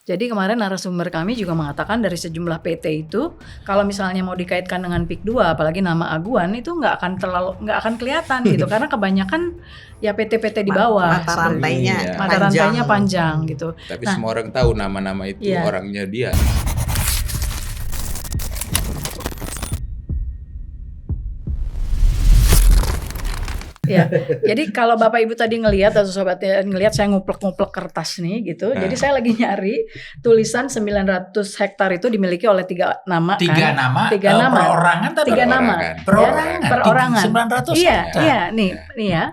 Jadi kemarin narasumber kami juga mengatakan dari sejumlah PT itu kalau misalnya mau dikaitkan dengan PIK 2 apalagi nama aguan itu nggak akan kelihatan gitu karena kebanyakan ya PT-PT di bawah mata rantainya panjang gitu. Tapi semua orang tahu nama-nama itu orangnya dia. Ya, jadi kalau Bapak Ibu tadi ngelihat atau sobatnya ngelihat saya nguplek-nguplek kertas nih gitu. Jadi saya lagi nyari tulisan 900 hektar itu dimiliki oleh 3 nama Tiga kan? nama? Tiga nama. Perorangan atau 3 nama. Perorangan. 900 Iya, hektar. iya, nih ya.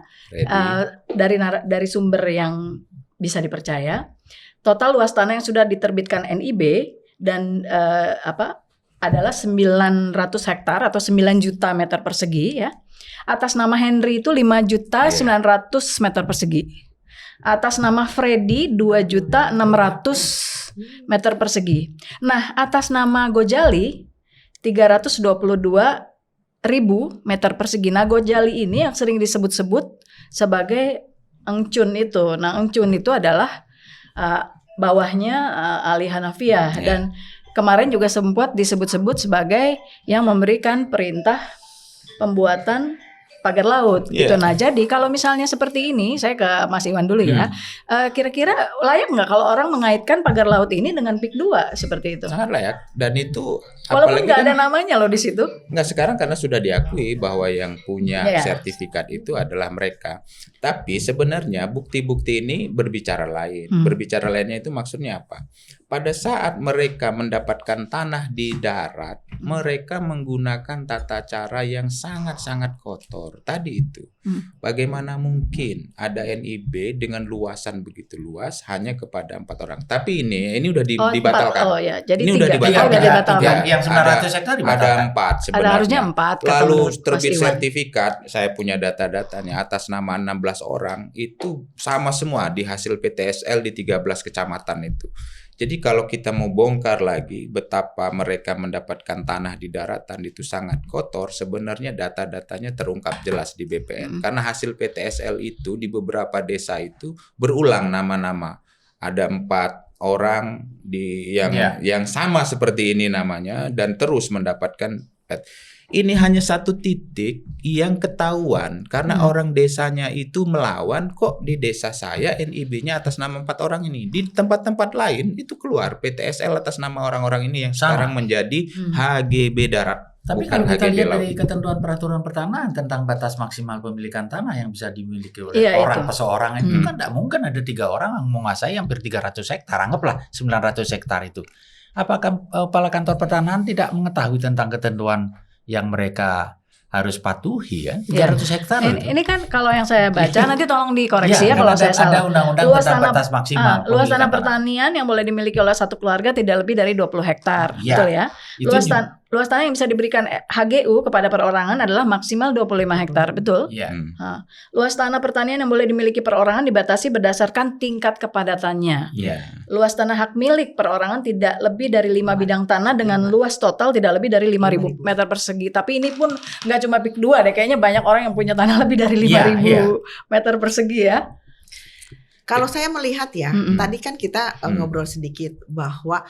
Dari sumber yang bisa dipercaya, total luas tanah yang sudah diterbitkan NIB dan adalah 900 hektar atau 9 juta meter persegi ya. Atas nama Henry itu 5.900 meter persegi. Atas nama Freddy 2.600 meter persegi. Nah, atas nama Gojali 322.000 meter persegi. Nah, Gojali ini yang sering disebut-sebut sebagai Engcun itu. Nah, Engcun itu adalah bawahnya Ali Hanafiah dan kemarin juga sempat disebut-sebut sebagai yang memberikan perintah pembuatan pagar laut gitu. Nah, jadi kalau misalnya seperti ini, saya ke Mas Iwan dulu ya. Kira-kira layak nggak kalau orang mengaitkan pagar laut ini dengan PIK 2 seperti itu? Sangat layak. Dan itu walaupun nggak ada namanya loh di situ. Nggak, sekarang karena sudah diakui bahwa yang punya sertifikat itu adalah mereka. Tapi sebenarnya bukti-bukti ini berbicara lain. Berbicara lainnya itu maksudnya apa? Pada saat mereka mendapatkan tanah di darat, mereka menggunakan tata cara yang sangat-sangat kotor. Tadi itu, bagaimana mungkin ada NIB dengan luasan begitu luas hanya kepada 4 orang? Tapi ini udah dibatalkan. Jadi ini 3. udah dibatalkan. Yang 900 hektar dibatalkan. Ada 4 sebenarnya. Ada harusnya 4. Lalu terbit sertifikat, saya punya data-datanya atas nama 16 orang itu sama semua di hasil PTSL di 13 kecamatan itu. Jadi kalau kita mau bongkar lagi betapa mereka mendapatkan tanah di daratan itu sangat kotor, sebenarnya data-datanya terungkap jelas di BPN. Karena hasil PTSL itu di beberapa desa itu berulang nama-nama. Ada 4 orang yang sama seperti ini namanya dan terus mendapatkan. Ini hanya satu titik yang ketahuan karena orang desanya itu melawan, kok di desa saya NIB-nya atas nama 4 orang ini. Di tempat-tempat lain itu keluar PTSL atas nama orang-orang ini yang sekarang menjadi HGB darat. Tapi kalau kita lihat dari ketentuan peraturan pertanahan tentang batas maksimal pemilikan tanah yang bisa dimiliki oleh orang perseorangan itu kan tidak mungkin ada 3 orang yang menguasai hampir 300 hektar. Anggaplah 900 hektar itu. Apakah kepala kantor pertanahan tidak mengetahui tentang ketentuan yang mereka harus patuhi ya? 300 hektar. Ini kan kalau yang saya baca nanti tolong dikoreksi ya kalau saya salah. Ada undang-undang tentang batas maksimal. Luas tanah pertanian yang boleh dimiliki oleh satu keluarga tidak lebih dari 20 hektar. Betul ya? Luas tanah yang bisa diberikan HGU kepada perorangan adalah maksimal 25 hektar, betul? Iya. Luas tanah pertanian yang boleh dimiliki perorangan dibatasi berdasarkan tingkat kepadatannya. Luas tanah hak milik perorangan tidak lebih dari 5 bidang tanah dengan luas total tidak lebih dari 5.000 meter persegi. Tapi ini pun nggak cuma PIK 2 deh, kayaknya banyak orang yang punya tanah lebih dari 5.000 meter persegi ya. Kalau saya melihat ya, tadi kan kita ngobrol sedikit bahwa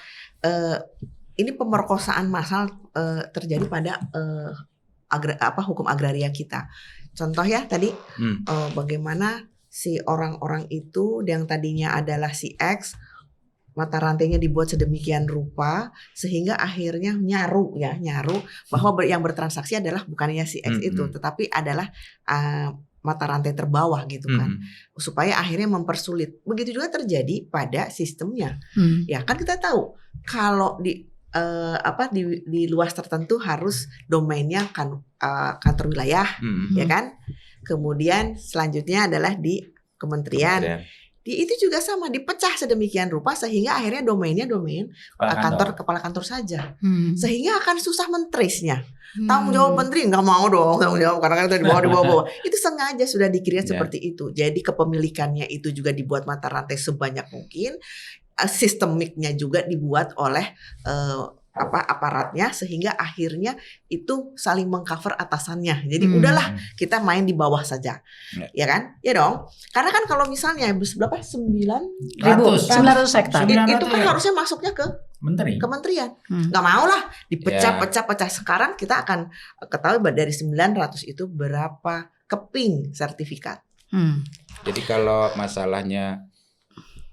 ini pemerkosaan massal terjadi pada hukum agraria kita. Contoh ya tadi bagaimana si orang-orang itu yang tadinya adalah si X, mata rantainya dibuat sedemikian rupa sehingga akhirnya nyaru bahwa yang bertransaksi adalah bukannya si X itu, tetapi adalah mata rantai terbawah gitu kan, supaya akhirnya mempersulit. Begitu juga terjadi pada sistemnya. Ya kan kita tahu kalau di luas tertentu harus domainnya kantor wilayah, ya kan. Kemudian selanjutnya adalah di kementerian. Itu juga sama, dipecah sedemikian rupa sehingga akhirnya domainnya domain kepala kantor saja, sehingga akan susah men-trace-nya. Tanggung jawab menteri nggak mau dong tanggung jawab karena kan itu di bawah. Itu sengaja sudah dikira seperti itu. Jadi kepemilikannya itu juga dibuat mata rantai sebanyak mungkin. Sistemiknya juga dibuat oleh aparatnya sehingga akhirnya itu saling mengcover atasannya. Jadi udahlah kita main di bawah saja. Ya kan? Ya dong. Karena kan kalau misalnya berapa? 900 hektar. Itu kan harusnya masuknya ke kementerian. Nggak mau lah dipecah-pecah. Sekarang kita akan ketahui dari 900 itu berapa keping sertifikat. Jadi kalau masalahnya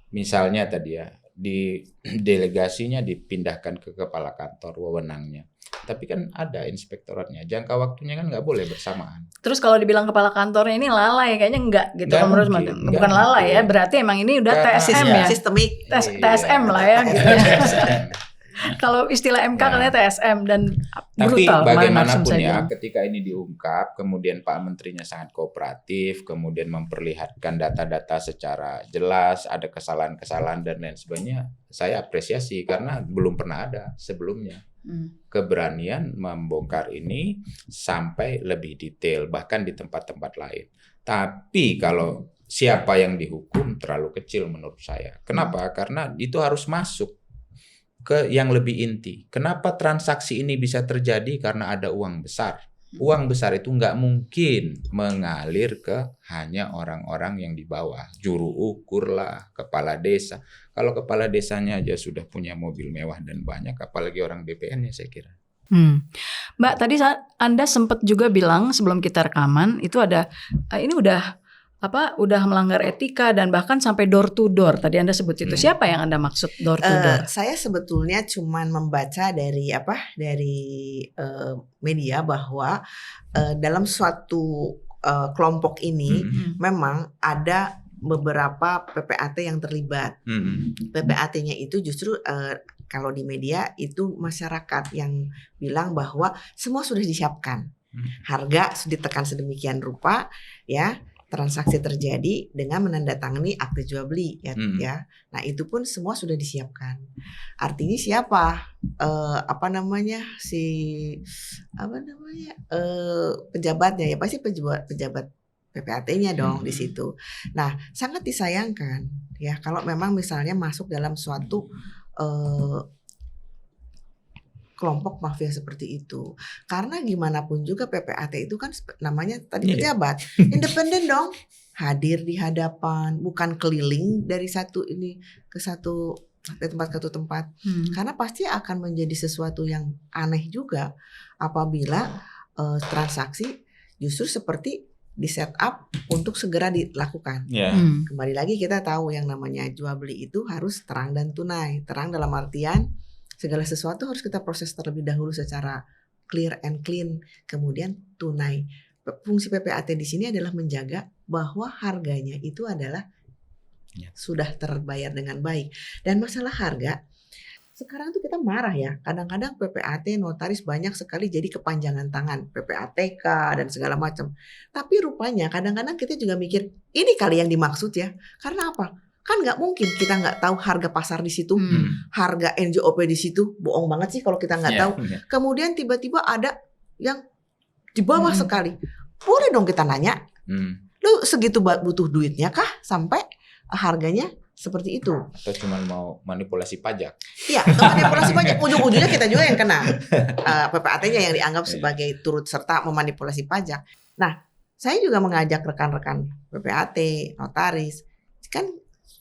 misalnya tadi ya, di delegasinya dipindahkan ke kepala kantor wewenangnya. Tapi kan ada inspektoratnya, jangka waktunya kan nggak boleh bersamaan. Terus kalau dibilang kepala kantornya ini lalai, kayaknya enggak gitu. Bukan lalai ya, berarti emang ini udah TSM ya. Sistemik. TSM lah ya gitu. Kalau istilah MK katanya TSM dan brutal. Tapi bagaimanapun ya, ketika ini diungkap, kemudian Pak Menterinya sangat kooperatif, kemudian memperlihatkan data-data secara jelas, ada kesalahan-kesalahan dan lain sebagainya, saya apresiasi karena belum pernah ada sebelumnya. Keberanian membongkar ini sampai lebih detail, bahkan di tempat-tempat lain. Tapi kalau siapa yang dihukum terlalu kecil menurut saya. Kenapa? Karena itu harus masuk ke yang lebih inti. Kenapa transaksi ini bisa terjadi? Karena ada uang besar. Uang besar itu nggak mungkin mengalir ke hanya orang-orang yang di bawah. Juru ukur lah, kepala desa. Kalau kepala desanya aja sudah punya mobil mewah dan banyak, apalagi orang BPN ya saya kira. Mbak, tadi Anda sempat juga bilang sebelum kita rekaman, itu ada, ini udah melanggar etika dan bahkan sampai door to door. Tadi Anda sebut itu. Siapa yang Anda maksud door to door? Saya sebetulnya cuman membaca dari media bahwa dalam suatu kelompok ini memang ada beberapa PPAT yang terlibat. PPAT-nya itu justru kalau di media itu masyarakat yang bilang bahwa semua sudah disiapkan. Harga sudah ditekan sedemikian rupa ya. Transaksi terjadi dengan menandatangani akte jual beli ya. Nah, itu pun semua sudah disiapkan. Artinya siapa pejabatnya ya pasti pejabat PPAT-nya dong di situ. Nah, sangat disayangkan ya kalau memang misalnya masuk dalam suatu kelompok mafia seperti itu. Karena gimana pun juga PPAT itu kan namanya tadi pejabat, independen dong. Hadir di hadapan, bukan keliling dari satu tempat ke satu tempat. Karena pasti akan menjadi sesuatu yang aneh juga apabila transaksi justru seperti di set up untuk segera dilakukan. Kembali lagi kita tahu yang namanya jual beli itu harus terang dan tunai. Terang dalam artian segala sesuatu harus kita proses terlebih dahulu secara clear and clean, kemudian tunai. Fungsi PPAT di sini adalah menjaga bahwa harganya itu adalah sudah terbayar dengan baik. Dan masalah harga, sekarang tuh kita marah ya. Kadang-kadang PPAT, notaris banyak sekali jadi kepanjangan tangan, PPATK dan segala macam. Tapi rupanya kadang-kadang kita juga mikir, ini kali yang dimaksud ya. Karena apa? Kan nggak mungkin kita nggak tahu harga pasar di situ, harga NJOP di situ, bohong banget sih kalau kita nggak tahu. Kemudian tiba-tiba ada yang di bawah sekali, boleh dong kita nanya, lu segitu butuh duitnya kah sampai harganya seperti itu? Atau cuma mau manipulasi pajak? Iya, manipulasi pajak. Ujung-ujungnya kita juga yang kena. PPAT-nya yang dianggap sebagai turut serta memanipulasi pajak. Nah, saya juga mengajak rekan-rekan PPAT, notaris, kan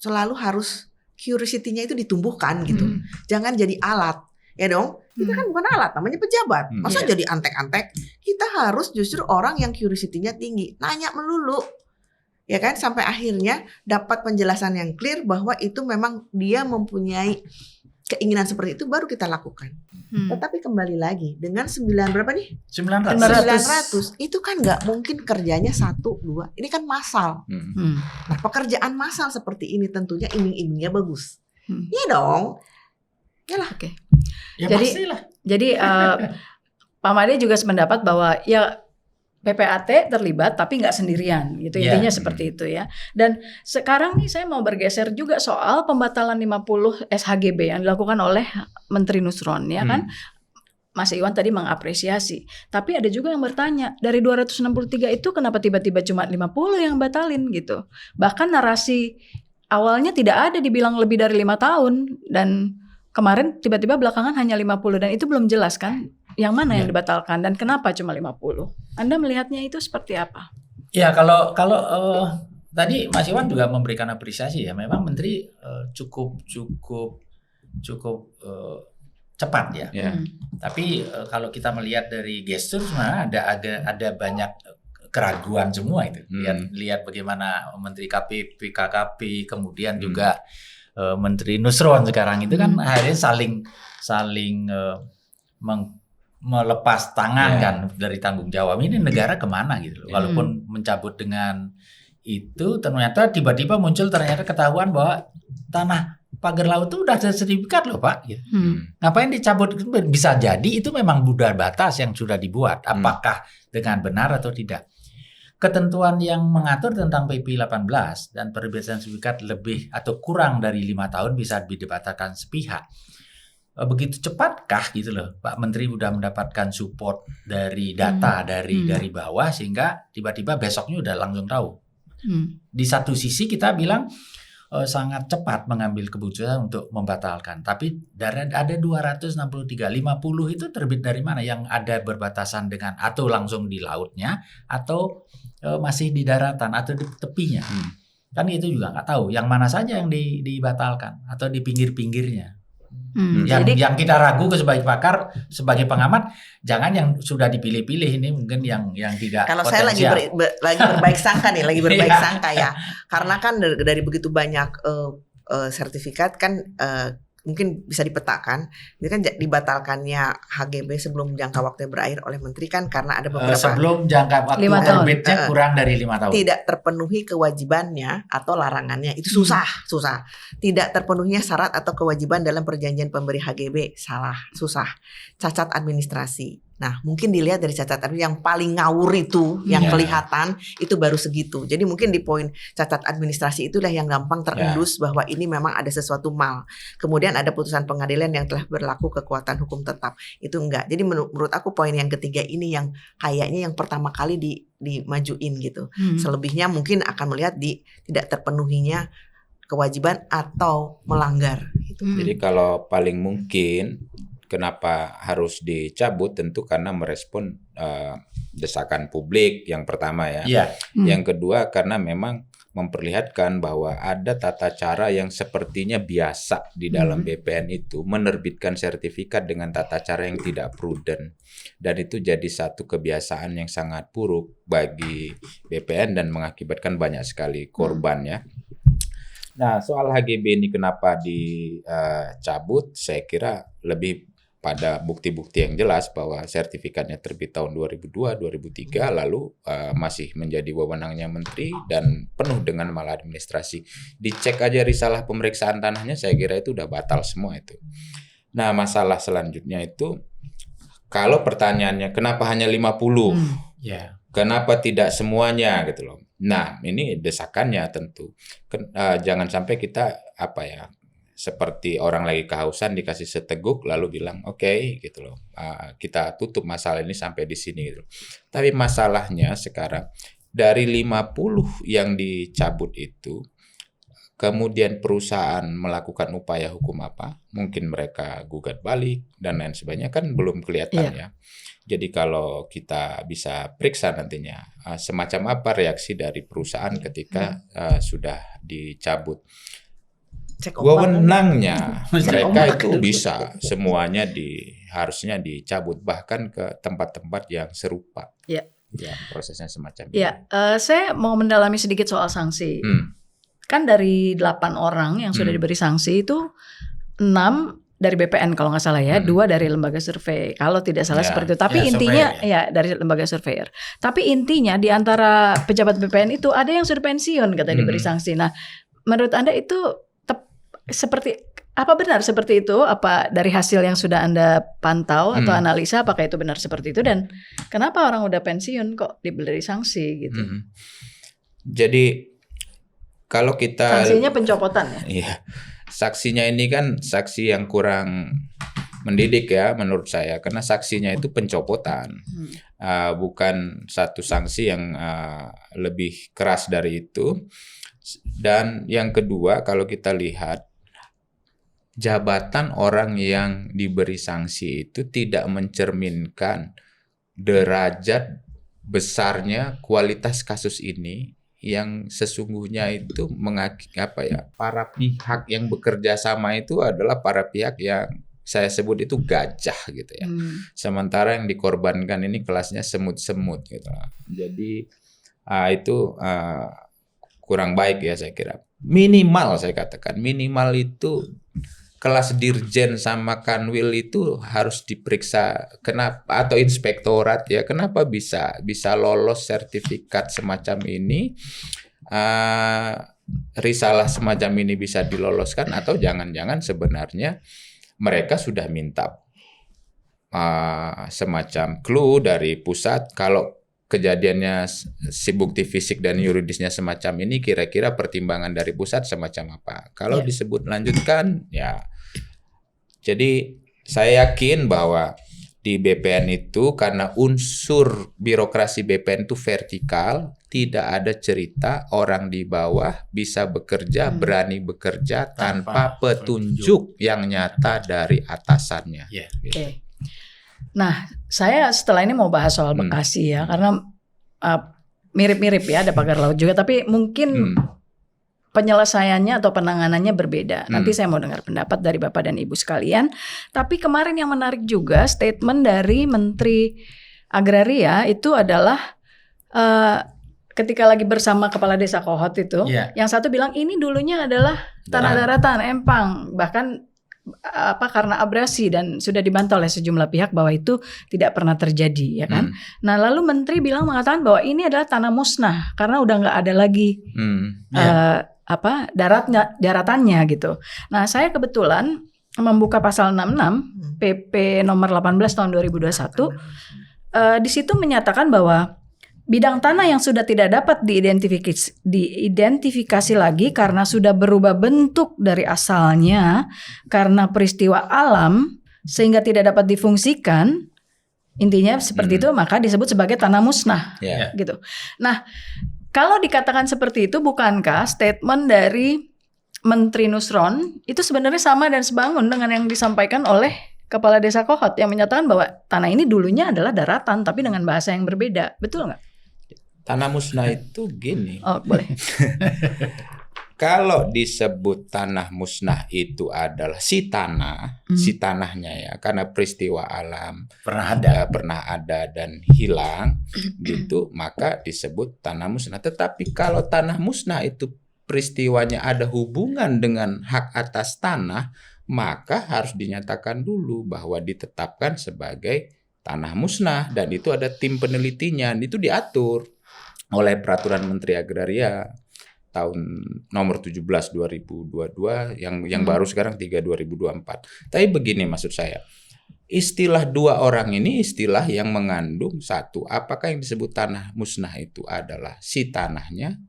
selalu harus curiosity-nya itu ditumbuhkan gitu. Jangan jadi alat. Ya dong, kita kan bukan alat, namanya pejabat. Masa jadi antek-antek? Kita harus justru orang yang curiosity-nya tinggi. Nanya melulu. Ya kan, sampai akhirnya dapat penjelasan yang clear bahwa itu memang dia mempunyai keinginan seperti itu, baru kita lakukan. Tetapi kembali lagi dengan 900 itu kan nggak mungkin kerjanya 1, 2. Ini kan massal. Nah, pekerjaan massal seperti ini tentunya iming-imingnya bagus. Iya dong. Yalah. Oke. Ya jadi Pak Made juga sependapat bahwa ya PPAT terlibat tapi nggak sendirian gitu, intinya seperti itu ya. Dan sekarang nih saya mau bergeser juga soal pembatalan 50 SHGB yang dilakukan oleh Menteri Nusron ya kan. Mas Iwan tadi mengapresiasi, tapi ada juga yang bertanya, dari 263 itu kenapa tiba-tiba cuma 50 yang batalin gitu. Bahkan narasi awalnya tidak ada dibilang lebih dari 5 tahun dan kemarin tiba-tiba belakangan hanya 50 dan itu belum jelas kan yang mana yang dibatalkan dan kenapa cuma 50. Anda melihatnya itu seperti apa? Ya kalau tadi Mas Iwan juga memberikan apresiasi ya. Memang Menteri cukup cepat ya. Tapi kalau kita melihat dari gestur sebenarnya ada banyak keraguan semua itu. Lihat bagaimana Menteri KKP kemudian juga Menteri Nusron sekarang itu kan akhirnya saling melepas tangan kan dari tanggung jawab. Ini negara kemana gitu loh. Walaupun mencabut dengan itu ternyata tiba-tiba muncul ternyata ketahuan bahwa tanah pagar laut itu udah ada sertifikat loh Pak. Gitu. Ngapain dicabut? Bisa jadi itu memang udah batas yang sudah dibuat. Apakah dengan benar atau tidak? Ketentuan yang mengatur tentang PP 18 dan perbebasan sertifikat lebih atau kurang dari 5 tahun bisa dibatalkan sepihak. Begitu cepatkah gitu loh Pak Menteri udah mendapatkan support dari data dari bawah sehingga tiba-tiba besoknya udah langsung tahu. Di satu sisi kita bilang sangat cepat mengambil keputusan untuk membatalkan, tapi ada 263, 50 itu terbit dari mana yang ada berbatasan dengan atau langsung di lautnya atau masih di daratan atau di tepinya. Kan itu juga nggak tahu yang mana saja yang dibatalkan atau di pinggir-pinggirnya. Yang kita ragu sebagai pakar, sebagai pengamat, jangan yang sudah dipilih-pilih ini mungkin yang tidak. Kalau potensial. saya lagi berbaik sangka nih, lagi berbaik sangka ya, karena kan dari begitu banyak sertifikat kan mungkin bisa dipetakan, ini kan dibatalkannya HGB sebelum jangka waktu berakhir oleh Menteri kan karena ada beberapa sebelum jangka waktu terbitnya kurang dari 5 tahun. Tidak terpenuhi kewajibannya atau larangannya itu susah. Tidak terpenuhinya syarat atau kewajiban dalam perjanjian pemberi HGB susah. Cacat administrasi. Nah, mungkin dilihat dari cacat administrasi yang paling ngawur itu, yang kelihatan itu baru segitu. Jadi mungkin di poin cacat administrasi itulah yang gampang terendus bahwa ini memang ada sesuatu mal. Kemudian ada putusan pengadilan yang telah berlaku kekuatan hukum tetap. Itu enggak. Jadi menurut aku poin yang ketiga ini yang kayaknya yang pertama kali dimajuin gitu. Selebihnya mungkin akan melihat tidak terpenuhinya kewajiban atau melanggar. Gitu. Jadi kalau paling mungkin kenapa harus dicabut tentu karena merespon desakan publik yang pertama ya. Yang kedua karena memang memperlihatkan bahwa ada tata cara yang sepertinya biasa di dalam BPN itu menerbitkan sertifikat dengan tata cara yang tidak prudent dan itu jadi satu kebiasaan yang sangat buruk bagi BPN dan mengakibatkan banyak sekali korban ya. Nah soal HGB ini kenapa dicabut saya kira lebih pada bukti-bukti yang jelas bahwa sertifikatnya terbit tahun 2002, 2003 lalu masih menjadi wewenangnya menteri dan penuh dengan maladministrasi. Dicek aja risalah pemeriksaan tanahnya saya kira itu udah batal semua itu. Nah, masalah selanjutnya itu kalau pertanyaannya kenapa hanya 50? Kenapa tidak semuanya gitu loh. Nah, ini desakannya tentu. Jangan sampai kita seperti orang lagi kehausan dikasih seteguk lalu bilang oke, gitu loh. Kita tutup masalah ini sampai di sini gitu. Tapi masalahnya sekarang dari 50 yang dicabut itu kemudian perusahaan melakukan upaya hukum apa? Mungkin mereka gugat balik dan lain sebagainya kan belum kelihatan ya. Jadi kalau kita bisa periksa nantinya semacam apa reaksi dari perusahaan ketika sudah dicabut. Wewenangnya mereka itu bisa semuanya harusnya dicabut bahkan ke tempat-tempat yang serupa. Ya, prosesnya semacam ini. Saya mau mendalami sedikit soal sanksi. Kan dari 8 orang yang sudah diberi sanksi itu 6 dari BPN kalau nggak salah ya, 2 dari lembaga survei. Kalau tidak salah seperti itu. Tapi intinya dari lembaga surveyor. Tapi intinya di antara pejabat BPN itu ada yang sudah pensiun katanya diberi sanksi. Nah, menurut Anda itu seperti apa benar seperti itu? Apa dari hasil yang sudah Anda pantau atau analisa apakah itu benar seperti itu dan kenapa orang udah pensiun kok diberi sanksi gitu? Jadi kalau kita sanksinya pencopotan ya? Iya. Saksinya ini kan saksi yang kurang mendidik ya menurut saya karena saksinya itu pencopotan. Bukan satu sanksi yang lebih keras dari itu. Dan yang kedua kalau kita lihat jabatan orang yang diberi sanksi itu tidak mencerminkan derajat besarnya kualitas kasus ini yang sesungguhnya itu para pihak yang bekerja sama itu adalah para pihak yang saya sebut itu gajah gitu ya. Sementara yang dikorbankan ini kelasnya semut-semut gitu. Jadi itu kurang baik ya saya kira. Minimal saya katakan, minimal itu kelas dirjen sama kanwil itu harus diperiksa kenapa, atau inspektorat ya, kenapa bisa lolos sertifikat semacam ini, risalah semacam ini bisa diloloskan, atau jangan-jangan sebenarnya mereka sudah minta semacam clue dari pusat kalau kejadiannya si bukti fisik dan yuridisnya semacam ini, kira-kira pertimbangan dari pusat semacam apa. Kalau disebut lanjutkan, ya. Jadi saya yakin bahwa di BPN itu karena unsur birokrasi BPN itu vertikal, tidak ada cerita orang di bawah bisa bekerja, berani bekerja tanpa petunjuk yang nyata dari atasannya. Gitu. Okay. Nah, saya setelah ini mau bahas soal Bekasi ya, karena mirip-mirip ya, ada pagar laut juga, tapi mungkin penyelesaiannya atau penanganannya berbeda. Nanti saya mau dengar pendapat dari Bapak dan Ibu sekalian. Tapi kemarin yang menarik juga statement dari Menteri Agraria itu adalah ketika lagi bersama Kepala Desa Kohot itu, yang satu bilang ini dulunya adalah tanah daratan Empang, bahkan karena abrasi, dan sudah dibantah oleh sejumlah pihak bahwa itu tidak pernah terjadi, ya kan? Nah, lalu Menteri mengatakan bahwa ini adalah tanah musnah karena udah nggak ada lagi daratannya gitu. Nah, saya kebetulan membuka pasal 66 PP nomor 18 tahun 2021. Di situ menyatakan bahwa bidang tanah yang sudah tidak dapat diidentifikasi lagi karena sudah berubah bentuk dari asalnya karena peristiwa alam sehingga tidak dapat difungsikan, intinya seperti itu, maka disebut sebagai tanah musnah, gitu. Nah, kalau dikatakan seperti itu, bukankah statement dari Menteri Nusron itu sebenarnya sama dan sebangun dengan yang disampaikan oleh Kepala Desa Kohot yang menyatakan bahwa tanah ini dulunya adalah daratan tapi dengan bahasa yang berbeda, betul nggak? Tanah musnah itu gini. Oh, boleh. Kalau disebut tanah musnah itu adalah si tanahnya ya, karena peristiwa alam pernah ada dan hilang gitu, maka disebut tanah musnah. Tetapi kalau tanah musnah itu peristiwanya ada hubungan dengan hak atas tanah, maka harus dinyatakan dulu bahwa ditetapkan sebagai tanah musnah, dan itu ada tim penelitinya, itu diatur oleh Peraturan Menteri Agraria tahun nomor 17 2022 yang baru sekarang 3 2024. Tapi begini maksud saya. Istilah dua orang ini istilah yang mengandung satu, apakah yang disebut tanah musnah itu adalah si tanahnya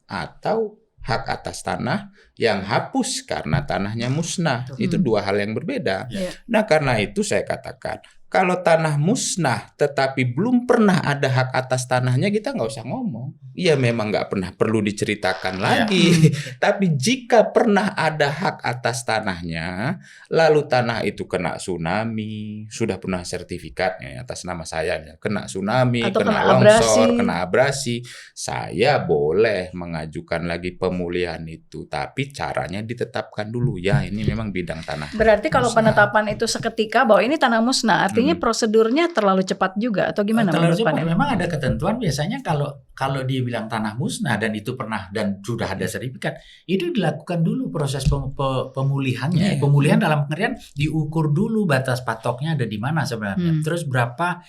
atau hak atas tanah yang hapus karena tanahnya musnah. Itu dua hal yang berbeda. Nah, karena itu saya katakan, kalau tanah musnah tetapi belum pernah ada hak atas tanahnya, kita nggak usah ngomong. Ya memang nggak pernah perlu diceritakan lagi. Tapi jika pernah ada hak atas tanahnya, lalu tanah itu kena tsunami, sudah pernah sertifikatnya atas nama saya, kena tsunami, kena longsor, kena abrasi, saya boleh mengajukan lagi pemulihan itu. Tapi caranya ditetapkan dulu, ya ini memang bidang tanah. Berarti kalau penetapan itu seketika bahwa ini tanah musnah, artinya prosedurnya terlalu cepat juga atau gimana? Terlalu cepat. Memang ada ketentuan biasanya kalau dia bilang tanah musnah dan itu pernah dan sudah ada sertifikat, itu dilakukan dulu proses pemulihannya. Pemulihan dalam pengertian diukur dulu batas patoknya ada di mana sebenarnya. Terus berapa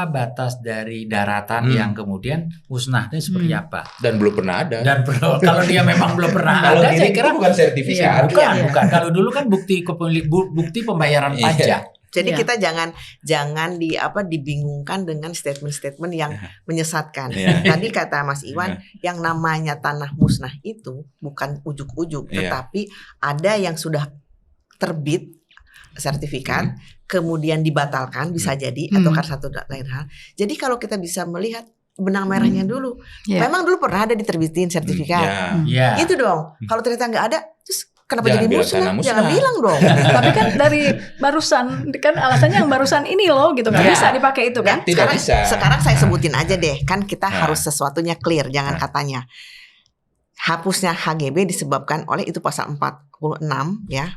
batas dari daratan yang kemudian musnahnya seperti apa? Dan belum pernah ada. Dan kalau dia memang belum pernah ada, saya kira bukan sertifikat. Bukan. Kalau dulu kan bukti pembayaran pajak. Jadi kita jangan dibingungkan dengan statement-statement yang menyesatkan. Tadi kata Mas Iwan, yang namanya tanah musnah itu bukan ujuk-ujuk, tetapi ada yang sudah terbit sertifikat, kemudian dibatalkan bisa jadi, atau karena satu lain hal. Jadi kalau kita bisa melihat benang merahnya dulu, memang dulu pernah ada diterbitin sertifikat, itu dong. Kalau ternyata nggak ada, terus Kenapa jadi musnah? Jangan bilang dong. Tapi kan dari barusan kan alasannya yang barusan ini loh gitu, nggak bisa dipakai itu kan? Tidak bisa. Sekarang saya sebutin aja deh, kan kita harus sesuatunya clear, jangan katanya. Hapusnya HGB disebabkan oleh itu pasal 46 ya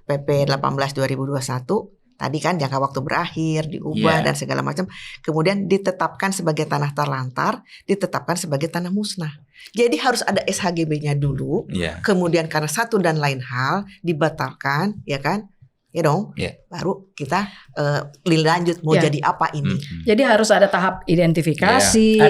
PP 18 2021. Tadi kan jangka waktu berakhir, diubah dan segala macam. Kemudian ditetapkan sebagai tanah terlantar, ditetapkan sebagai tanah musnah. Jadi harus ada SHGB-nya dulu. Kemudian karena satu dan lain hal dibatalkan, ya kan? Ya dong. Baru kita lanjut mau jadi apa ini. Jadi harus ada tahap identifikasi,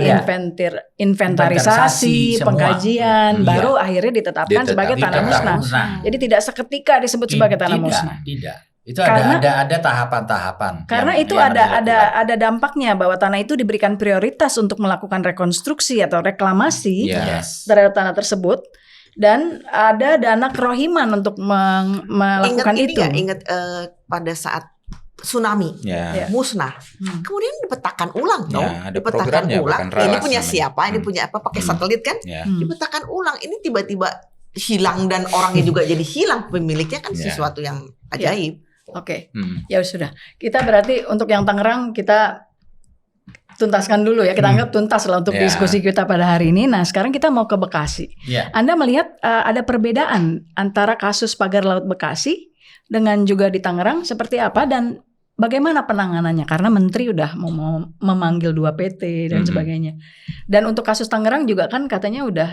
inventarisasi, pengkajian, baru akhirnya ditetapkan sebagai tanah musnah. Jadi tidak seketika disebut sebagai tanah musnah. Tidak. Itu ada tahapan-tahapan. Karena itu ada dampaknya bahwa tanah itu diberikan prioritas untuk melakukan rekonstruksi atau reklamasi terhadap tanah tersebut, dan ada dana kerohiman untuk melakukan itu. Ingat pada saat tsunami musnah, kemudian dipetakan ulang dong, dipetakan ulang. Ini punya siapa? Ini punya apa? Pakai satelit kan? Dipetakan ulang. Ini tiba-tiba hilang dan orangnya juga jadi hilang, pemiliknya kan sesuatu yang ajaib. Oke, ya sudah. Kita berarti untuk yang Tangerang kita tuntaskan dulu ya. Kita anggap tuntas lah untuk diskusi kita pada hari ini. Nah, sekarang kita mau ke Bekasi. Anda melihat ada perbedaan antara kasus pagar laut Bekasi dengan juga di Tangerang seperti apa dan bagaimana penanganannya? Karena Menteri udah mau memanggil 2 PT dan sebagainya. Dan untuk kasus Tangerang juga kan katanya udah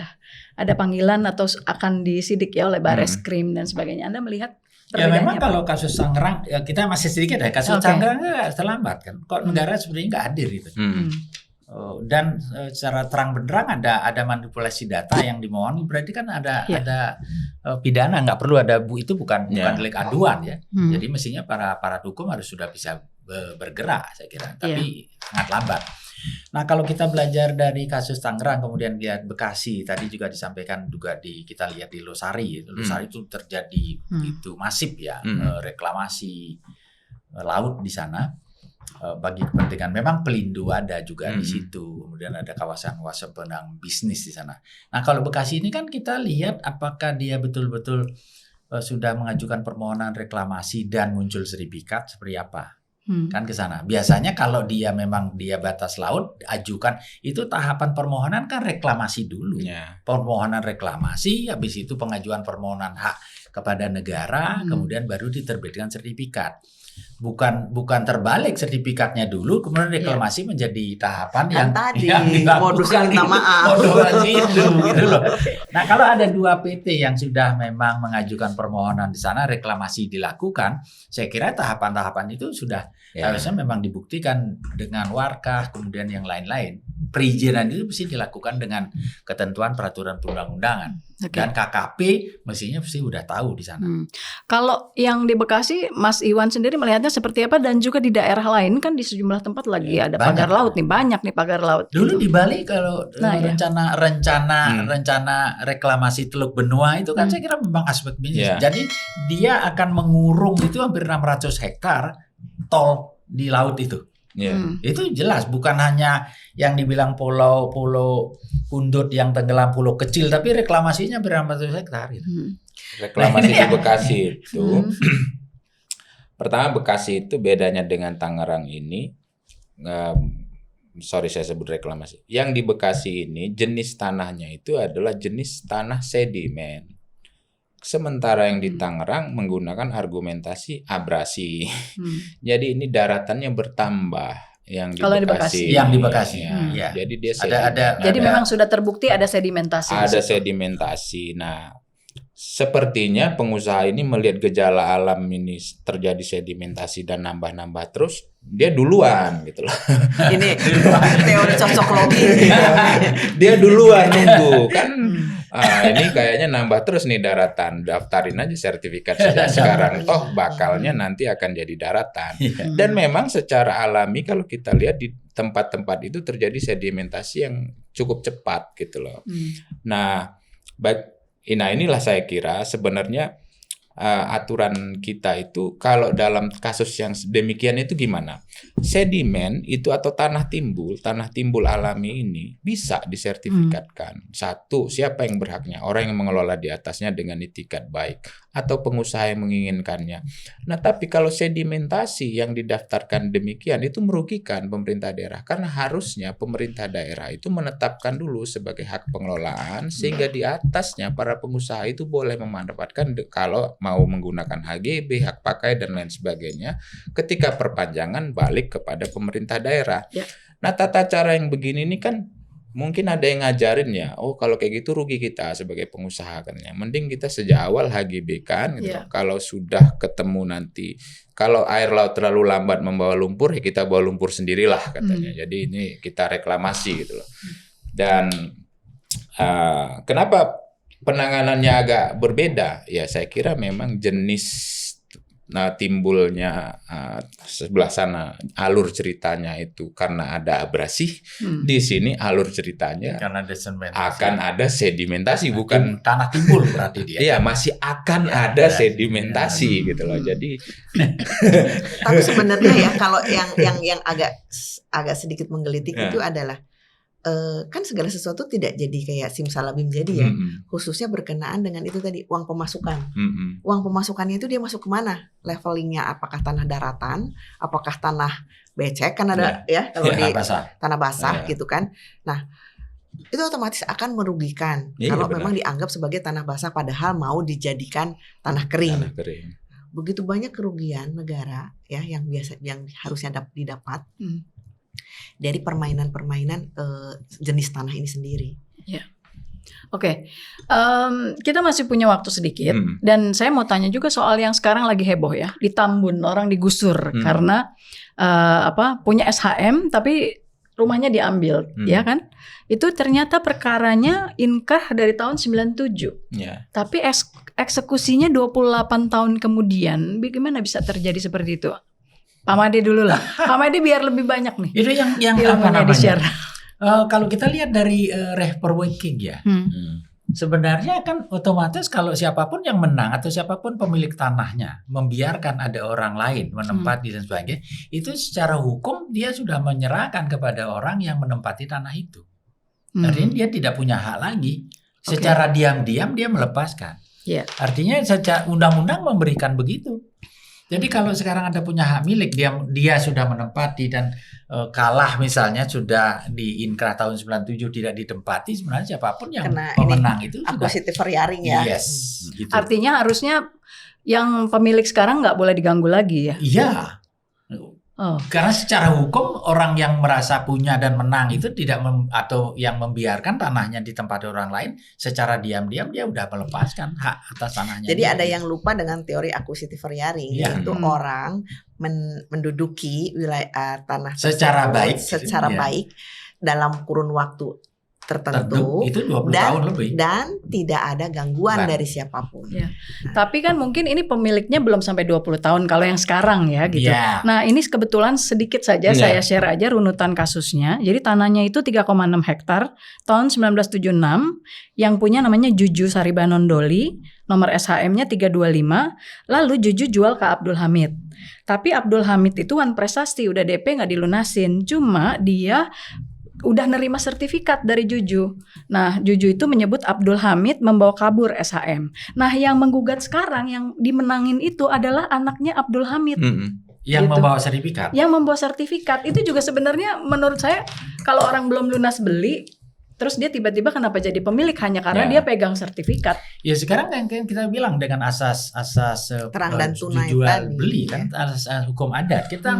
ada panggilan atau akan disidik ya oleh Bareskrim dan sebagainya. Anda melihat ya memang kalau kasus Tangerang ya kita masih sedikit ya, kasus Tangerang terlambat kan, kok negara sebenarnya nggak hadir itu. Dan secara terang benderang ada manipulasi data yang dimohon, berarti kan ada pidana, nggak perlu ada itu bukan delik aduan ya. Jadi mestinya para hukum harus sudah bisa bergerak saya kira, tapi sangat lambat. Nah kalau kita belajar dari kasus Tangerang kemudian lihat Bekasi, tadi juga disampaikan juga kita lihat di Losari itu terjadi itu masif ya, reklamasi laut di sana bagi kepentingan, memang Pelindo ada juga di situ, kemudian ada kawasan-kawasan penang bisnis di sana. Nah kalau Bekasi ini kan kita lihat apakah dia betul-betul sudah mengajukan permohonan reklamasi dan muncul sertifikat seperti apa. Kan ke sana. Biasanya kalau dia memang batas laut, ajukan itu tahapan permohonan kan reklamasi dulu. Permohonan reklamasi, habis itu pengajuan permohonan hak kepada negara, kemudian baru diterbitkan sertifikat. Bukan terbalik, sertifikatnya dulu kemudian reklamasi menjadi tahapan yang modusnya minta maaf. Gitu loh. Nah, kalau ada 2 PT yang sudah memang mengajukan permohonan di sana, reklamasi dilakukan, saya kira tahapan-tahapan itu sudah harusnya memang dibuktikan dengan warkah, kemudian yang lain-lain. Perizinan itu mesti dilakukan dengan ketentuan peraturan perundang-undangan. Dan KKP mestinya pasti udah tahu di sana. Kalau yang di Bekasi, Mas Iwan sendiri melihatnya seperti apa, dan juga di daerah lain kan di sejumlah tempat lagi ada pagar laut nih, banyak nih pagar laut. Dulu di Bali kalau rencana reklamasi Teluk Benua itu kan saya kira memang aspek bisnis. Jadi dia akan mengurung itu hampir 600 hektar tol di laut itu. Itu jelas bukan hanya yang dibilang pulau Pundut yang tenggelam, pulau kecil, tapi reklamasinya beratus hektar gitu. Reklamasi di Bekasi itu pertama, Bekasi itu bedanya dengan Tangerang ini, sorry saya sebut reklamasi. Yang di Bekasi ini jenis tanahnya itu adalah jenis tanah sedimen. Sementara yang di Tangerang menggunakan argumentasi abrasi. Jadi ini daratannya bertambah yang di Bekasi. Yang di Bekasi. Ya. Jadi dia jadi memang sudah terbukti ada sedimentasi. Ada sedimentasi. Nah, sepertinya pengusaha ini melihat gejala alam ini terjadi sedimentasi dan nambah-nambah terus, dia duluan gitu loh. Ini teori cocok logi. Dia duluan nunggu kan. Ini kayaknya nambah terus nih daratan. Daftarin aja sertifikat sejak sekarang. Toh bakalnya nanti akan jadi daratan. Dan memang secara alami kalau kita lihat di tempat-tempat itu terjadi sedimentasi yang cukup cepat gitu loh. Nah, inilah saya kira sebenarnya aturan kita itu kalau dalam kasus yang demikian itu gimana? sedimen itu atau tanah timbul alami ini bisa disertifikatkan. Satu, siapa yang berhaknya? Orang yang mengelola di atasnya dengan itikat baik atau pengusaha yang menginginkannya. Nah, tapi kalau sedimentasi yang didaftarkan demikian itu merugikan pemerintah daerah karena harusnya pemerintah daerah itu menetapkan dulu sebagai hak pengelolaan sehingga di atasnya para pengusaha itu boleh memanfaatkan kalau mau menggunakan HGB, hak pakai dan lain sebagainya. Ketika perpanjangan balik kepada pemerintah daerah. Ya. Nah, tata cara yang begini ini kan mungkin ada yang ngajarin ya, oh kalau kayak gitu rugi kita sebagai pengusaha katanya. Mending kita sejak awal HGB kan gitu. Ya. Kalau sudah ketemu nanti, kalau air laut terlalu lambat membawa lumpur, ya kita bawa lumpur sendirilah katanya. Jadi ini kita reklamasi gitu loh. Dan kenapa penanganannya agak berbeda? Ya saya kira memang jenis timbulnya sebelah sana alur ceritanya itu karena ada abrasi. Di sini alur ceritanya karena ada sedimentasi. Akan ada sedimentasi, bukan tanah timbul berarti dia. Iya, masih akan ada sedimentasi gitu loh. Jadi tapi sebenarnya ya kalau yang agak sedikit menggelitik itu adalah kan segala sesuatu tidak jadi kayak simsalabim jadi ya, khususnya berkenaan dengan itu tadi uang pemasukan. Uang pemasukannya itu dia masuk kemana? Levelingnya apakah tanah daratan, apakah tanah becek kan ada ya kalau di tanah basah gitu kan. Nah itu otomatis akan merugikan kalau memang dianggap sebagai tanah basah padahal mau dijadikan tanah kering. Begitu banyak kerugian negara ya yang harusnya didapat. Dari permainan-permainan jenis tanah ini sendiri. Ya. Oke. Kita masih punya waktu sedikit dan saya mau tanya juga soal yang sekarang lagi heboh ya, di Tambun orang digusur karena punya SHM tapi rumahnya diambil, ya kan? Itu ternyata perkaranya inkrah dari tahun 97. Tapi eksekusinya 28 tahun kemudian. Bagaimana bisa terjadi seperti itu? Pak Made dulu lah. Pak Made biar lebih banyak nih. Itu yang apa namanya? Kalau kita lihat dari Rechtperwijking ya. Sebenarnya kan otomatis kalau siapapun yang menang atau siapapun pemilik tanahnya membiarkan ada orang lain menempati dan sebagainya, itu secara hukum dia sudah menyerahkan kepada orang yang menempati tanah itu. Artinya dia tidak punya hak lagi. Secara diam-diam dia melepaskan. Artinya secara undang-undang memberikan begitu. Jadi kalau sekarang ada punya hak milik, dia sudah menempati dan kalah misalnya sudah di inkrah tahun 97 tidak ditempati, sebenarnya siapapun yang pemenang itu sudah akusitif variaring ya. Yes. Gitu. Artinya harusnya yang pemilik sekarang nggak boleh diganggu lagi ya? Iya. Karena secara hukum orang yang merasa punya dan menang itu tidak atau yang membiarkan tanahnya ditempati orang lain secara diam-diam dia udah melepaskan hak atas tanahnya. Jadi ada yang lupa dengan teori akusitif variaring, yaitu orang menduduki wilayah tanah secara baik dalam kurun waktu tertentu itu 20 tahun lebih dan tidak ada gangguan dari siapapun. Tapi kan mungkin ini pemiliknya belum sampai 20 tahun kalau yang sekarang ya gitu. Nah, ini kebetulan sedikit saja saya share aja runutan kasusnya. Jadi tanahnya itu 3,6 hektar tahun 1976 yang punya namanya Juju Saribanon Doli, nomor SHM-nya 325, lalu Juju jual ke Abdul Hamid. Tapi Abdul Hamid itu wan prestasi, udah DP nggak dilunasin, cuma dia udah nerima sertifikat dari Juju. Nah, Juju itu menyebut Abdul Hamid membawa kabur SHM. Nah, yang menggugat sekarang yang dimenangin itu adalah anaknya Abdul Hamid. Yang membawa sertifikat. Yang membawa sertifikat. Itu juga sebenarnya menurut saya kalau orang belum lunas beli terus dia tiba-tiba kenapa jadi pemilik hanya karena dia pegang sertifikat. Ya sekarang yang kita bilang dengan asas terang dan tunai jual beli kan asas hukum adat. Kita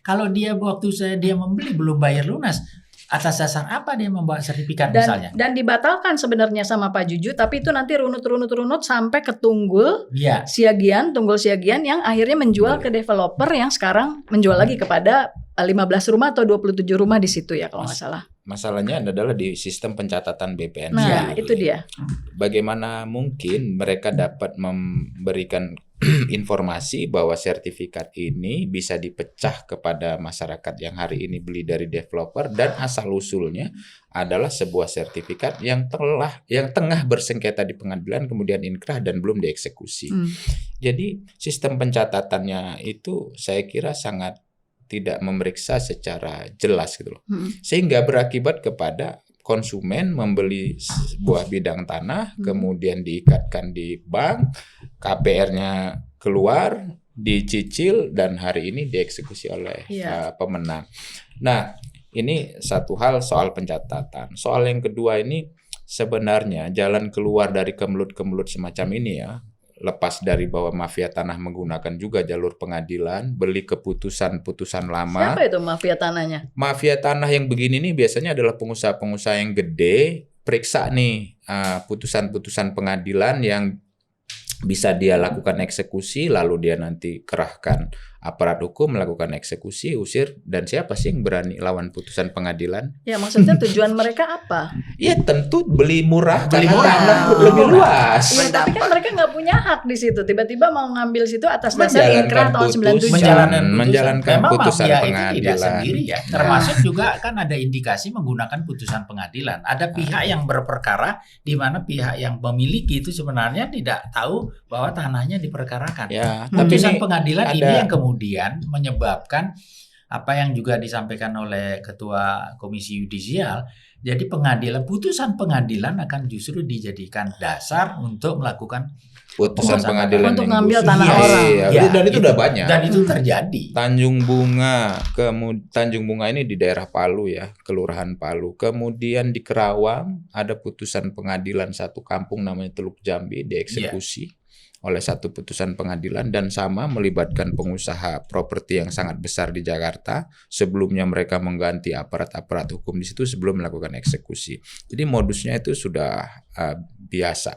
kalau dia waktu dia membeli belum bayar lunas, atas dasar apa dia membawa sertifikat misalnya? Dan dibatalkan sebenarnya sama Pak Juju, tapi itu nanti runut sampai ke Tunggul Siagian yang akhirnya menjual ke developer yang sekarang menjual lagi kepada 15 rumah atau 27 rumah di situ ya kalau nggak salah. Masalahnya adalah di sistem pencatatan BPN. Nah, itu dia. Bagaimana mungkin mereka dapat memberikan informasi bahwa sertifikat ini bisa dipecah kepada masyarakat yang hari ini beli dari developer dan asal-usulnya adalah sebuah sertifikat yang tengah bersengketa di pengadilan kemudian inkrah dan belum dieksekusi. Jadi sistem pencatatannya itu saya kira sangat tidak memeriksa secara jelas gitu loh. Sehingga berakibat kepada konsumen membeli sebuah bidang tanah, kemudian diikatkan di bank, KPR-nya keluar, dicicil, dan hari ini dieksekusi oleh pemenang. Nah, ini satu hal soal pencatatan. Soal yang kedua ini sebenarnya jalan keluar dari kemelut-kemelut semacam ini ya, lepas dari bahwa mafia tanah menggunakan juga jalur pengadilan, beli keputusan-putusan lama. Siapa itu mafia tanahnya? Mafia tanah yang begini nih biasanya adalah pengusaha-pengusaha yang gede, periksa nih putusan-putusan pengadilan yang bisa dia lakukan eksekusi, lalu dia nanti kerahkan aparat hukum melakukan eksekusi, usir, dan siapa sih yang berani lawan putusan pengadilan? Ya maksudnya tujuan mereka apa? Ya tentu beli murah karena tanah lebih luas. Ya, tapi kan mereka nggak punya hak di situ. Tiba-tiba mau ngambil situ atas dasar inkrah tahun 97. Menjalankan putusan pengadilan. Itu tidak sendiri ya. Termasuk juga kan ada indikasi menggunakan putusan pengadilan. Ada pihak yang berperkara di mana pihak yang memiliki itu sebenarnya tidak tahu bahwa tanahnya diperkarakan. Ya, putusan pengadilan ini yang kemudian menyebabkan apa yang juga disampaikan oleh Ketua Komisi Yudisial. Jadi putusan pengadilan akan justru dijadikan dasar untuk melakukan putusan pengadilan untuk yang ngambil tanah orang. Dan itu udah banyak. Dan itu terjadi. Tanjung Bunga ini di daerah Palu ya, Kelurahan Palu. Kemudian di Kerawang ada putusan pengadilan satu kampung namanya Teluk Jambi dieksekusi oleh satu putusan pengadilan, dan sama melibatkan pengusaha properti yang sangat besar di Jakarta. Sebelumnya mereka mengganti aparat-aparat hukum di situ sebelum melakukan eksekusi. Jadi modusnya itu sudah biasa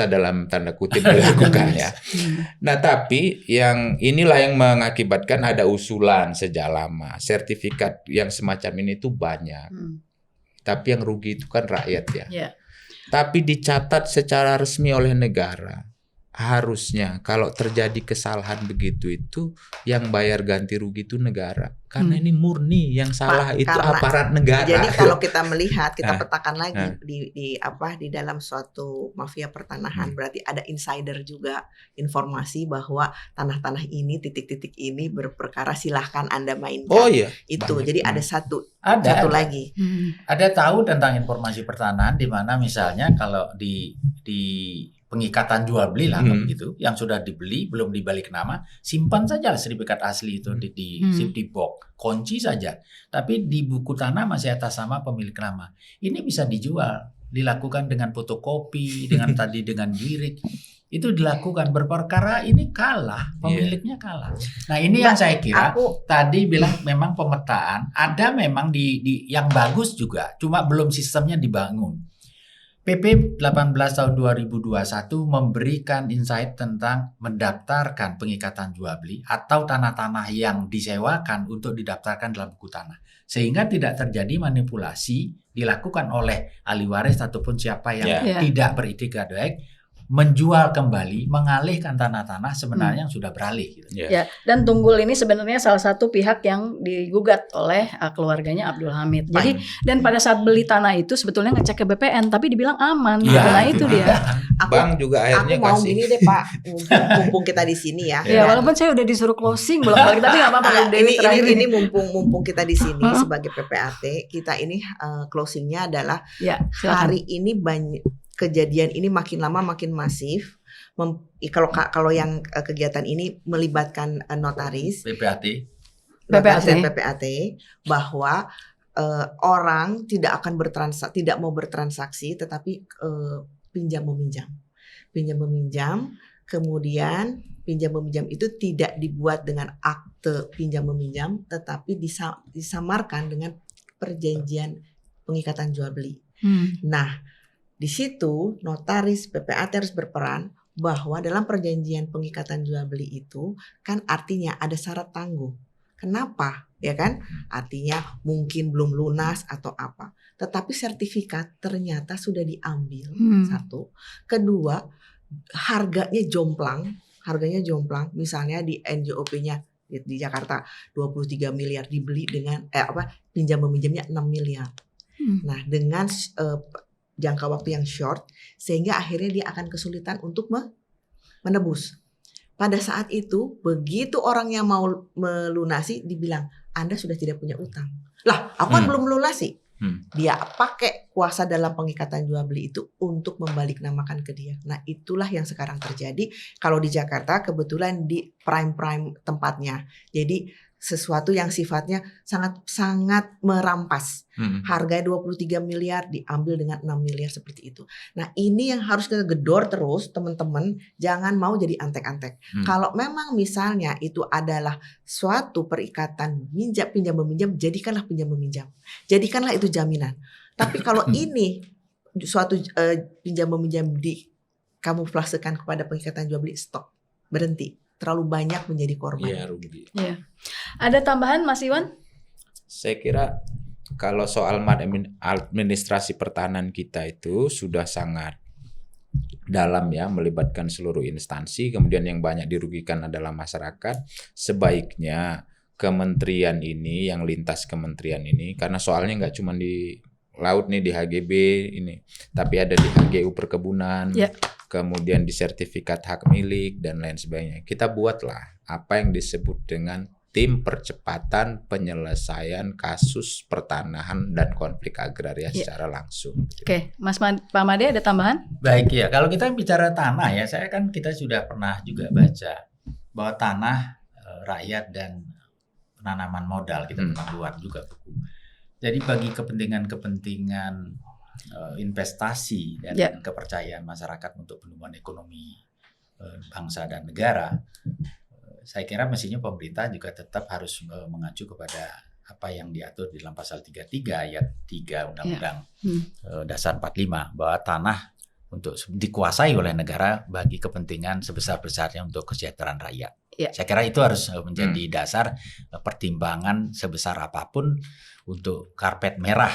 dalam tanda kutip dilakukan ya. Nah, tapi yang inilah yang mengakibatkan ada usulan sejak lama. Sertifikat yang semacam ini tuh banyak. Tapi yang rugi itu kan rakyat ya. Tapi dicatat secara resmi oleh negara. Harusnya kalau terjadi kesalahan begitu itu yang bayar ganti rugi itu negara. Karena ini murni yang salah itu aparat negara. Jadi kalau kita melihat, kita petakan lagi di dalam suatu mafia pertanahan, berarti ada insider juga, informasi bahwa tanah-tanah ini titik-titik ini berperkara, silahkan Anda mainkan. Oh iya. Itu. Jadi ada satu lagi. Ada tahu tentang informasi pertanahan di mana misalnya kalau di pengikatan jual beli lah begitu, yang sudah dibeli belum dibalik nama, simpan saja sertifikat asli itu di safety box, kunci saja. Tapi di buku tanah masih atas nama pemilik nama. Ini bisa dijual, dilakukan dengan fotokopi, dengan dengan birik. Itu dilakukan, berperkara ini kalah, pemiliknya kalah. Nah, ini yang saya kira tadi bilang memang pemetaan ada memang di yang bagus juga, cuma belum sistemnya dibangun. PP 18 tahun 2021 memberikan insight tentang mendaftarkan pengikatan jual beli atau tanah-tanah yang disewakan untuk didaftarkan dalam buku tanah. Sehingga tidak terjadi manipulasi dilakukan oleh ahli waris ataupun siapa yang tidak beritikad baik, menjual kembali, mengalihkan tanah-tanah sebenarnya yang sudah beralih. Gitu. Ya, dan Tunggul ini sebenarnya salah satu pihak yang digugat oleh keluarganya Abdul Hamid. Jadi dan pada saat beli tanah itu sebetulnya ngecek ke BPN, tapi dibilang aman. Nah itu dia. Bank juga akhirnya aku mau gini deh Pak, mumpung kita di sini ya. Ya walaupun saya udah disuruh closing bolak-balik, tapi nggak apa-apa. Ini mumpung kita di sini sebagai PPAT, kita ini closingnya adalah hari ini banyak. Kejadian ini makin lama makin masif. Kalau yang kegiatan ini melibatkan notaris, PPAT, bahwa orang tidak akan tidak mau bertransaksi, tetapi pinjam meminjam. Kemudian pinjam meminjam itu tidak dibuat dengan akte pinjam meminjam, tetapi disamarkan dengan perjanjian pengikatan jual beli. Nah, di situ notaris PPAT harus berperan bahwa dalam perjanjian pengikatan jual beli itu kan artinya ada syarat tangguh. Kenapa? Ya kan? Artinya mungkin belum lunas atau apa. Tetapi sertifikat ternyata sudah diambil. Satu. Kedua, harganya jomplang. Misalnya di NJOP-nya di Jakarta 23 miliar dibeli dengan pinjam meminjamnya 6 miliar. Nah, dengan jangka waktu yang short, sehingga akhirnya dia akan kesulitan untuk menebus. pada saat itu begitu orang yang mau melunasi dibilang Anda sudah tidak punya utang. Lah, aku kan belum melunasi. Dia pakai kuasa dalam pengikatan jual beli itu untuk membalik namakan ke dia. Nah, itulah yang sekarang terjadi. Kalau di Jakarta kebetulan di prime tempatnya. Jadi sesuatu yang sifatnya sangat merampas. Harganya 23 miliar diambil dengan 6 miliar seperti itu. Nah, ini yang harus kita gedor terus, teman-teman. Jangan mau jadi antek-antek. Kalau memang misalnya itu adalah suatu perikatan pinjam meminjam, jadikanlah pinjam meminjam. Jadikanlah itu jaminan. Tapi kalau ini suatu pinjam meminjam kamuflasekan kepada pengikatan jual beli, stop. Berhenti. Terlalu banyak menjadi korban. Iya, rugi. Iya. Ada tambahan Mas Iwan? Saya kira kalau soal administrasi pertahanan kita itu sudah sangat dalam ya, melibatkan seluruh instansi, kemudian yang banyak dirugikan adalah masyarakat. Sebaiknya kementerian ini, yang lintas kementerian ini, karena soalnya nggak cuma di laut nih, di HGB ini, tapi ada di HGU perkebunan, kemudian di sertifikat hak milik dan lain sebagainya. Kita buatlah apa yang disebut dengan tim percepatan penyelesaian kasus pertanahan dan konflik agraria secara langsung. Oke, Pak Made ada tambahan? Baik ya, kalau kita bicara tanah ya, kita sudah pernah juga baca bahwa tanah rakyat dan penanaman modal kita pernah buat juga buku. Jadi bagi kepentingan investasi dan kepercayaan masyarakat untuk pertumbuhan ekonomi bangsa dan negara, saya kira mestinya pemerintah juga tetap harus mengacu kepada apa yang diatur di dalam pasal 33 ayat 3 Undang-Undang Dasar 45, bahwa tanah untuk dikuasai oleh negara bagi kepentingan sebesar-besarnya untuk kesejahteraan rakyat. Saya kira itu harus menjadi dasar pertimbangan sebesar apapun untuk karpet merah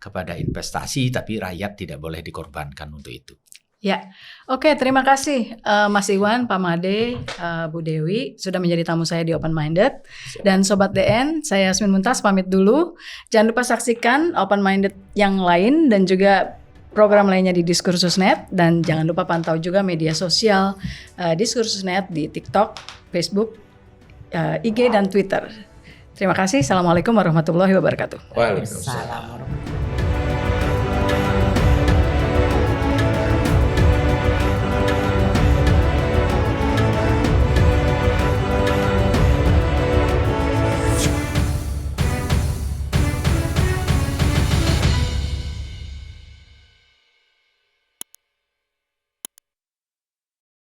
kepada investasi, tapi rakyat tidak boleh dikorbankan untuk itu. Ya, oke, terima kasih Mas Iwan, Pak Made, Bu Dewi sudah menjadi tamu saya di Open Minded. Dan Sobat DN, saya Yasmin Muntas pamit dulu. Jangan lupa saksikan Open Minded yang lain dan juga program lainnya di Diskursus.net, dan jangan lupa pantau juga media sosial Diskursus.net di TikTok, Facebook, IG dan Twitter. Terima kasih. Assalamualaikum warahmatullahi wabarakatuh. Waalaikumsalam.